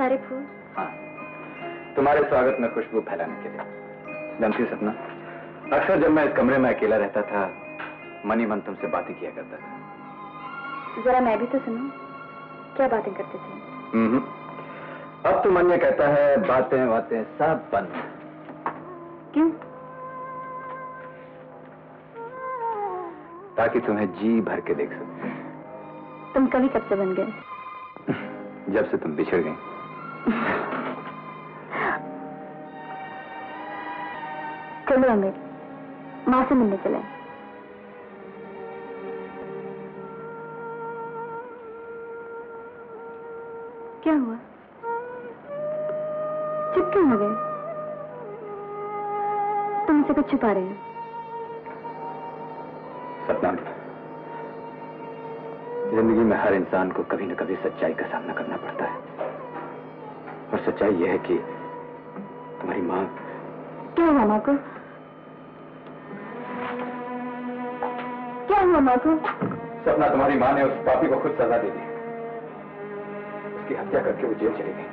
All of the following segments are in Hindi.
सारे फूल? हाँ, तुम्हारे स्वागत में खुशबू फैलाने के लिए। जानती हो सपना, अक्सर जब मैं इस कमरे में अकेला रहता था, मन ही मन तुमसे बातें किया करता था। जरा मैं भी तो सुनूं, क्या बातें करते थे? अब तो मन ये कहता है बातें बातें सब बंद। क्यों? ताकि तुम्हें जी भर के देख सकूं। तुम कभी कब से बन गए? जब से तुम बिछड़ गई। चलो अमित, माँ से मिलने चले। क्या हुआ? चुप क्यों हो गए? तुमसे कुछ छुपा रहे हैं? सपना, जिंदगी में हर इंसान को कभी न कभी सच्चाई का सामना करना पड़ता है, और सच्चाई यह है कि तुम्हारी माँ। क्या हुआ माँ को? क्या हुआ माँ को? सपना, तुम्हारी माँ ने उस पापी को खुद सजा दे दी। उसकी हत्या करके वो जेल चली गई।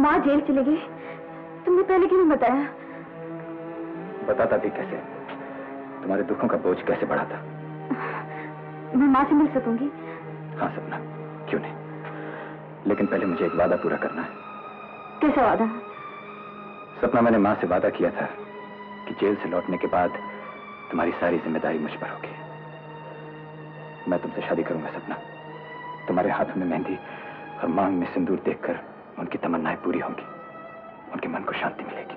माँ जेल चली गई? तुमने पहले क्यों नहीं बताया? बताता भी कैसे? तुम्हारे दुखों का बोझ कैसे बढ़ा था? मैं माँ से मिल सकूंगी? हाँ सपना, क्यों नहीं, लेकिन पहले मुझे एक वादा पूरा करना है। कैसा वादा? सपना, मैंने माँ से वादा किया था कि जेल से लौटने के बाद तुम्हारी सारी जिम्मेदारी मुझ पर होगी। मैं तुमसे शादी करूंगा सपना। तुम्हारे हाथों में मेहंदी और मांग में सिंदूर देखकर उनकी तमन्नाएं पूरी होंगी, उनके मन को शांति मिलेगी।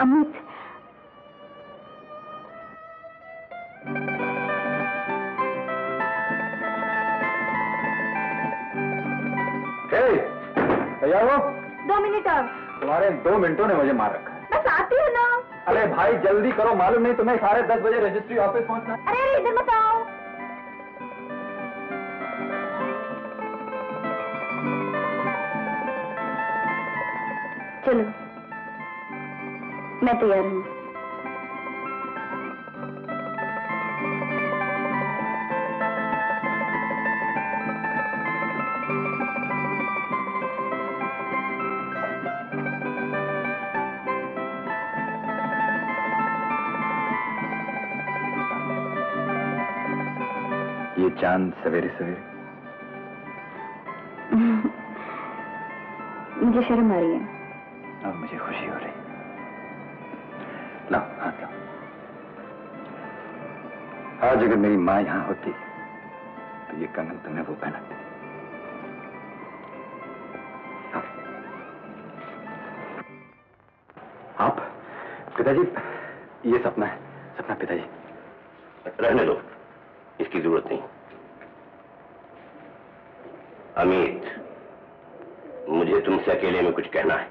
अमित, तैयार हो? 2 मिनट और। तुम्हारे 2 मिनटों ने मुझे मार रखा है। बस आती हूँ ना। अरे भाई जल्दी करो, मालूम नहीं तुम्हें 10:30 बजे रजिस्ट्री ऑफिस पहुंचना है। अरे इधर मत आओ। चलो, मैं तैयार हूँ। ये चांद सवेरे सवेरे। मुझे शर्म आ रही है। और मुझे खुशी हो रही। लाओ हाथ लाओ। आज अगर मेरी माँ यहां होती तो ये कंगन तुम्हें वो पहनाती। आप पिताजी, ये सपना है। सपना पिताजी। रहने दो, इसकी जरूरत नहीं। अमित, मुझे तुमसे अकेले में कुछ कहना है।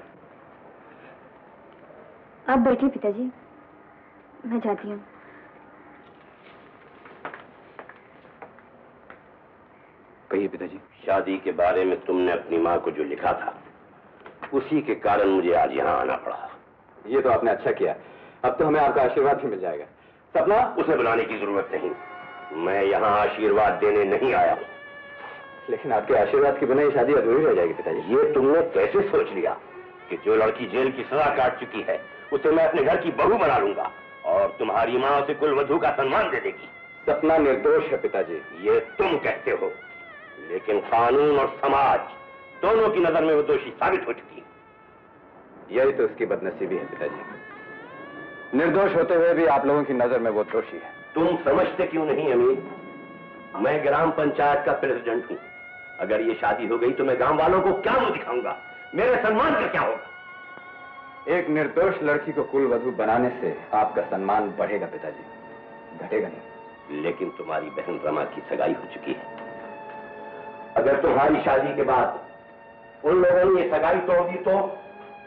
आप बैठिए पिताजी, मैं जाती हूँ। कहिए पिताजी। शादी के बारे में तुमने अपनी माँ को जो लिखा था, उसी के कारण मुझे आज यहाँ आना पड़ा। ये तो आपने अच्छा किया, अब तो हमें आपका आशीर्वाद भी मिल जाएगा। सपना, उसे बुलाने की जरूरत नहीं, मैं यहाँ आशीर्वाद देने नहीं आया हूँ। लेकिन आपके आशीर्वाद के बिना ये शादी अधूरी रह जाएगी पिताजी। ये तुमने कैसे सोच लिया कि जो लड़की जेल की सजा काट चुकी है उसे मैं अपने घर की बहू बना लूंगा और तुम्हारी माँ उसे कुलवधू का सम्मान दे देगी? सपना निर्दोष है पिताजी। ये तुम कहते हो, लेकिन कानून और समाज दोनों की नजर में वो दोषी साबित हो चुकी। यही तो उसकी बदनसीबी है पिताजी। निर्दोष होते हुए भी आप लोगों की नजर में वो दोषी है। तुम समझते क्यों नहीं अमीर? मैं ग्राम पंचायत का प्रेसिडेंट हूं। अगर ये शादी हो गई तो मैं गांव वालों को क्या मुंह दिखाऊंगा? मेरे सम्मान का क्या होगा? एक निर्दोष लड़की को कुलवधू बनाने से आपका सम्मान बढ़ेगा पिताजी, घटेगा नहीं। लेकिन तुम्हारी बहन रमा की सगाई हो चुकी है। अगर तुम्हारी शादी के बाद उन लोगों ने ये सगाई तोड़ दी तो?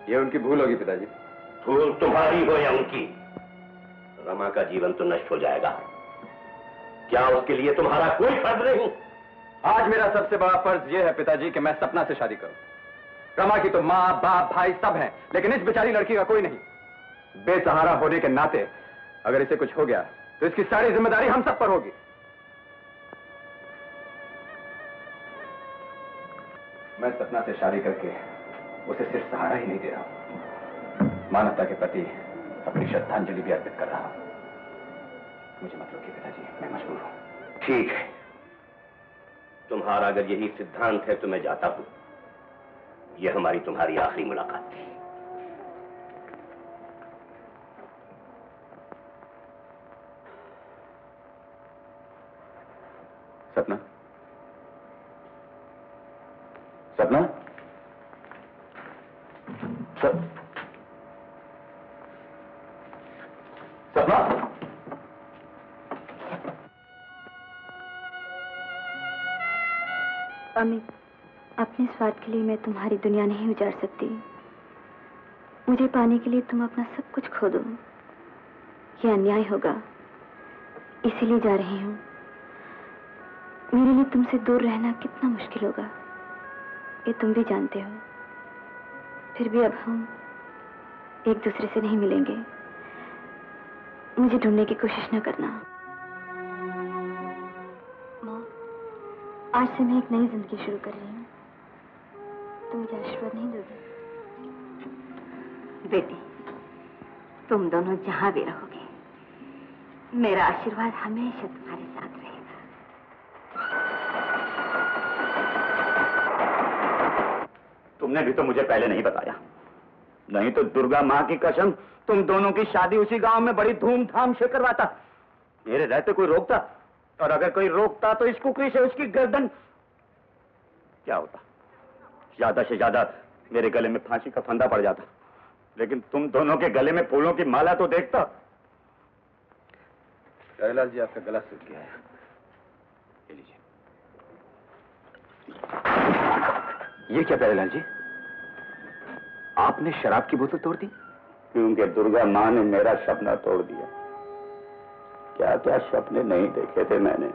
ये उनकी भूल होगी पिताजी। भूल तुम्हारी हो या उनकी, रमा का जीवन तो नष्ट हो जाएगा। क्या उसके लिए तुम्हारा कोई फर्ज नहीं? आज मेरा सबसे बड़ा फर्ज यह है पिताजी कि मैं सपना से शादी करूं। रमा की तो माँ बाप भाई सब हैं, लेकिन इस बेचारी लड़की का कोई नहीं। बेसहारा होने के नाते अगर इसे कुछ हो गया तो इसकी सारी जिम्मेदारी हम सब पर होगी। मैं सपना से शादी करके उसे सिर्फ सहारा ही नहीं दे रहा हूं, मानवता के प्रति अपनी श्रद्धांजलि भी अर्पित कर रहा हूं। मुझे मत रोकिए पिताजी, मैं मजबूर हूं। ठीक है, तुम्हारा अगर यही सिद्धांत है तो मैं जाता हूं। यह हमारी तुम्हारी आखिरी मुलाकात थी। सपना, सपना, सपना। अमित, अपने स्वार्थ के लिए मैं तुम्हारी दुनिया नहीं उजाड़ सकती। मुझे पाने के लिए तुम अपना सब कुछ खो दो, यह अन्याय होगा। इसीलिए जा रही हूं। मेरे लिए तुमसे दूर रहना कितना मुश्किल होगा, ये तुम भी जानते हो। फिर भी अब हम एक दूसरे से नहीं मिलेंगे। मुझे ढूंढने की कोशिश न करना। माँ, आज से मैं एक नई जिंदगी शुरू कर रही हूँ। तुम मुझे आशीर्वाद नहीं दोगे? बेटी, तुम दोनों जहां भी रहोगे, मेरा आशीर्वाद हमेशा तुम्हारे साथ रहेगा। तुमने भी तो मुझे पहले नहीं बताया, नहीं तो दुर्गा माँ की कसम तुम दोनों की शादी उसी गांव में बड़ी धूमधाम से करवाता। मेरे रहते कोई रोकता, और अगर कोई रोकता तो इस कुकरी से उसकी गर्दन क्या होता? ज्यादा से ज्यादा मेरे गले में फांसी का फंदा पड़ जाता, लेकिन तुम दोनों के गले में फूलों की माला तो देखता। प्यारेलाल जी, आपका गला सूख गया है, ले लीजिए। ये क्या प्यारेलाल जी, आपने शराब की बोतल तोड़ दी? क्योंकि दुर्गा माँ ने मेरा सपना तोड़ दिया। क्या क्या सपने नहीं देखे थे मैंने।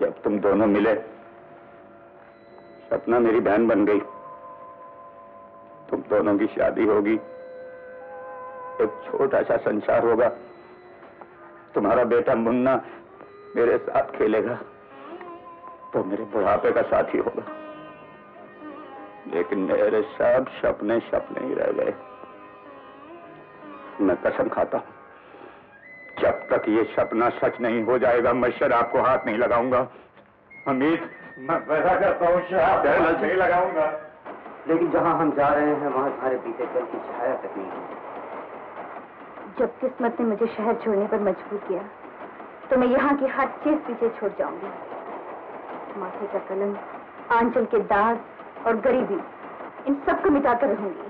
जब तुम दोनों मिले, सपना मेरी बहन बन गई, तुम दोनों की शादी होगी, एक छोटा सा संसार होगा, तुम्हारा बेटा मुन्ना मेरे साथ खेलेगा तो मेरे बुढ़ापे का साथी होगा। लेकिन मेरे सब सपने सपने ही रह गए। मैं कसम खाता हूं, जब तक ये सपना सच नहीं हो जाएगा मैं शराब को हाथ नहीं लगाऊंगा। अमित, मैं वैसा करता हूँ, शराब नहीं लगाऊंगा। लेकिन जहां हम जा रहे हैं वहां तुम्हारे बीते कल की छाया तक नहीं है। जब किस्मत ने मुझे शहर छोड़ने पर मजबूर किया तो मैं यहाँ की हर चीज पीछे छोड़ जाऊंगी। माथे का कलंक, आंचल के दाग और गरीबी, इन सबको मिटाकर रहूंगी।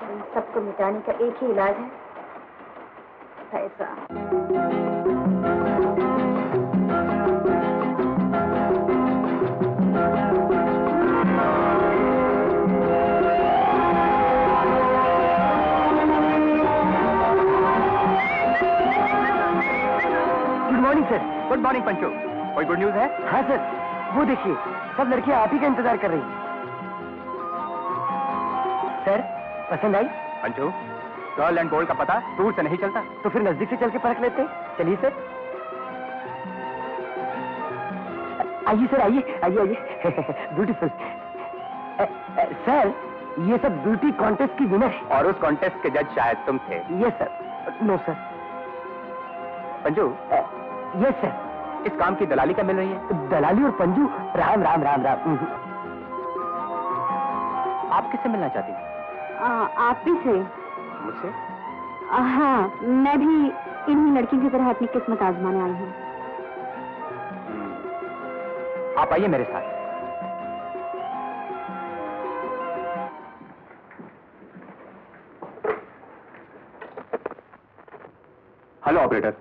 इन सबको मिटाने का एक ही इलाज है, पैसा। Good morning sir. Good morning Panchu, कोई गुड न्यूज है? हाँ सर, वो देखिए सब लड़कियां आप ही का इंतजार कर रही हैं। सर, पसंद आई? पंचू, गर्ल एंड गोल्ड का पता दूर से नहीं चलता। तो फिर नजदीक से चल के परख लेते हैं। चलिए सर। आइए सर, आइए आइए आइए। ब्यूटीफुल। सर, ये सब ब्यूटी कॉन्टेस्ट की विनर है। और उस कॉन्टेस्ट के जज शायद तुम थे। Yes sir. No sir. Panchu, yes sir. इस काम की दलाली क्या मिल रही है? दलाली और पंजू, राम राम राम राम। आप किससे मिलना चाहती हैं? आप भी से? मुझसे? हाँ, मैं भी इन्हीं लड़कियों की तरह अपनी किस्मत आजमाने आई हूँ। आप आइए मेरे साथ। हेलो ऑपरेटर,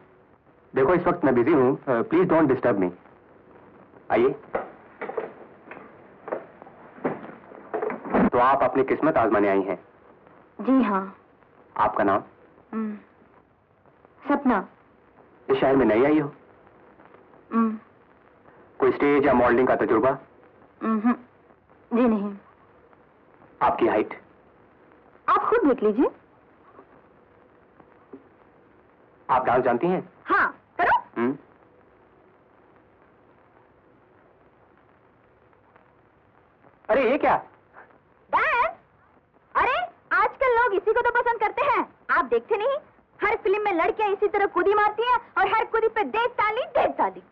देखो इस वक्त मैं बिजी हूँ, प्लीज डोंट डिस्टर्ब मी। आइए। तो आप अपनी किस्मत आजमाने आई हैं? जी हाँ। आपका नाम? सपना। इस शहर में नई आई हो? कोई स्टेज या मॉडलिंग का तजुर्बा? जी नहीं। आपकी हाइट? आप खुद देख लीजिए। आप डांस जानती हैं? हाँ, करो। अरे ये क्या? डांस? अरे आजकल लोग इसी को तो पसंद करते हैं। आप देखते नहीं, हर फिल्म में लड़कियां इसी तरह कूदी मारती हैं और हर कूदी पे देख ताली।